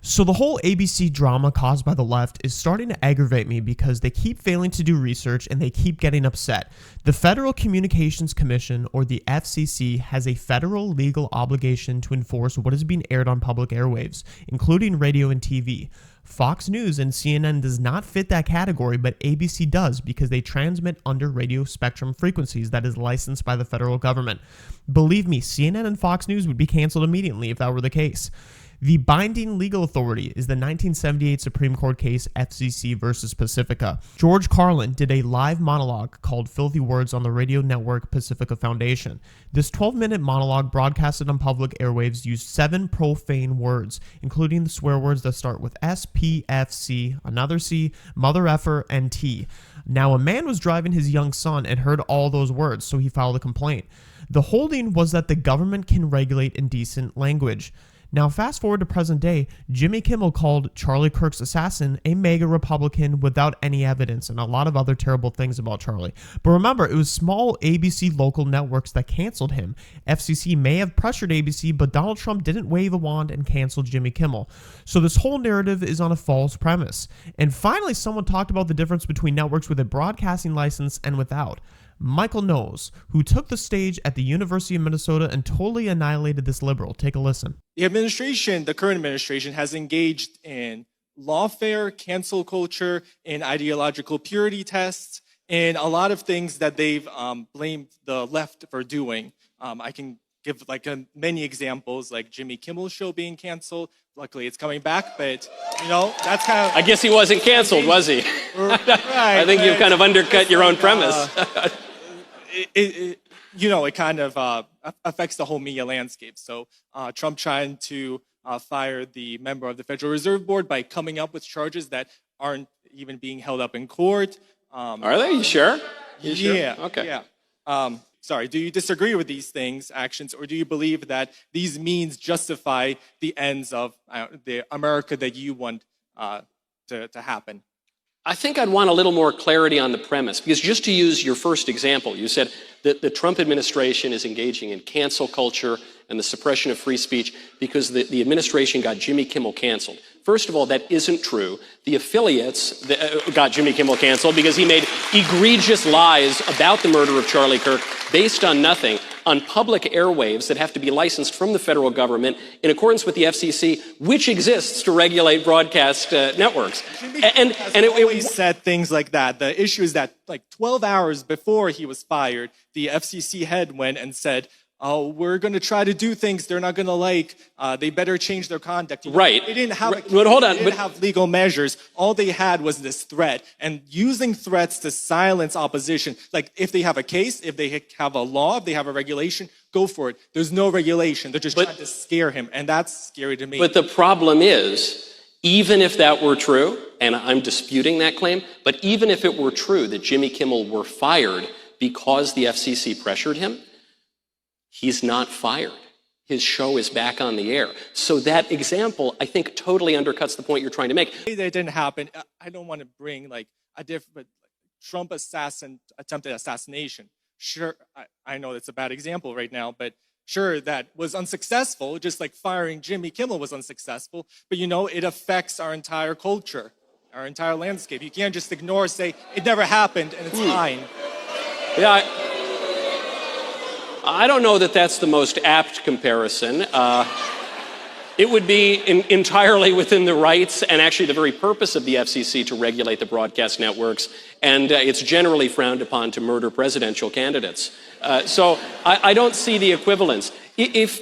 So the whole ABC drama caused by the left is starting to aggravate me because they keep failing to do research and they keep getting upset. The Federal Communications Commission, or the FCC, has a federal legal obligation to enforce what is being aired on public airwaves, including radio and TV. Fox News and CNN does not fit that category, but ABC does because they transmit under radio spectrum frequencies that is licensed by the federal government. Believe me, CNN and Fox News would be canceled immediately if that were the case. The binding legal authority is the 1978 Supreme Court case FCC versus Pacifica. George Carlin did a live monologue called Filthy Words on the radio network Pacifica Foundation. This 12-minute monologue broadcasted on public airwaves used 7 profane words, including the swear words that start with S, P, F, C, another C, mother effer, and T. Now, a man was driving his young son and heard all those words, so he filed a complaint. The holding was that the government can regulate indecent language. Now, fast forward to present day, Jimmy Kimmel called Charlie Kirk's assassin a MAGA Republican without any evidence and a lot of other terrible things about Charlie. But remember, it was small ABC local networks that canceled him. FCC may have pressured ABC, but Donald Trump didn't wave a wand and canceled Jimmy Kimmel. So this whole narrative is on a false premise. And finally, someone talked about the difference between networks with a broadcasting license and without. Michael Knowles, who took the stage at the University of Minnesota and totally annihilated this liberal. Take a listen. The current administration, has engaged in lawfare, cancel culture, and ideological purity tests, and a lot of things that they've blamed the left for doing. I can give many examples, like Jimmy Kimmel's show being canceled. Luckily, it's coming back, but that's kind of. I guess he wasn't canceled, was he? Right, I think you've kind of undercut your own premise. It kind of affects the whole media landscape. So Trump trying to fire the member of the Federal Reserve Board by coming up with charges that aren't even being held up in court. Are they? You sure? Yeah. Okay. Yeah. Sorry, do you disagree with these actions, or do you believe that these means justify the ends of the America that you want to happen? I think I'd want a little more clarity on the premise, because just to use your first example, you said that the Trump administration is engaging in cancel culture and the suppression of free speech because the administration got Jimmy Kimmel canceled. First of all, that isn't true. The affiliates got Jimmy Kimmel canceled because he made egregious lies about the murder of Charlie Kirk based on nothing on public airwaves that have to be licensed from the federal government in accordance with the FCC, which exists to regulate broadcast networks. And it always said things like that. The issue is that 12 hours before he was fired, the FCC head went and said, "Oh, we're going to try to do things they're not going to like. They better change their conduct." Right. They didn't have. But hold on. They didn't have legal measures. All they had was this threat, and using threats to silence opposition. Like if they have a case, if they have a law, if they have a regulation, go for it. There's no regulation. They're just trying to scare him, and that's scary to me. But the problem is, even if that were true, and I'm disputing that claim, but even if it were true that Jimmy Kimmel were fired because the FCC pressured him, he's not fired. His show is back on the air. So that example, I think, totally undercuts the point you're trying to make. That didn't happen. I don't want to bring a different Trump attempted assassination. Sure, I know that's a bad example right now, but sure, that was unsuccessful, just like firing Jimmy Kimmel was unsuccessful. But it affects our entire culture, our entire landscape. You can't just ignore, say, it never happened, and it's fine. Yeah, I don't know that that's the most apt comparison. It would be entirely within the rights and actually the very purpose of the FCC to regulate the broadcast networks, and it's generally frowned upon to murder presidential candidates. So I don't see the equivalence. If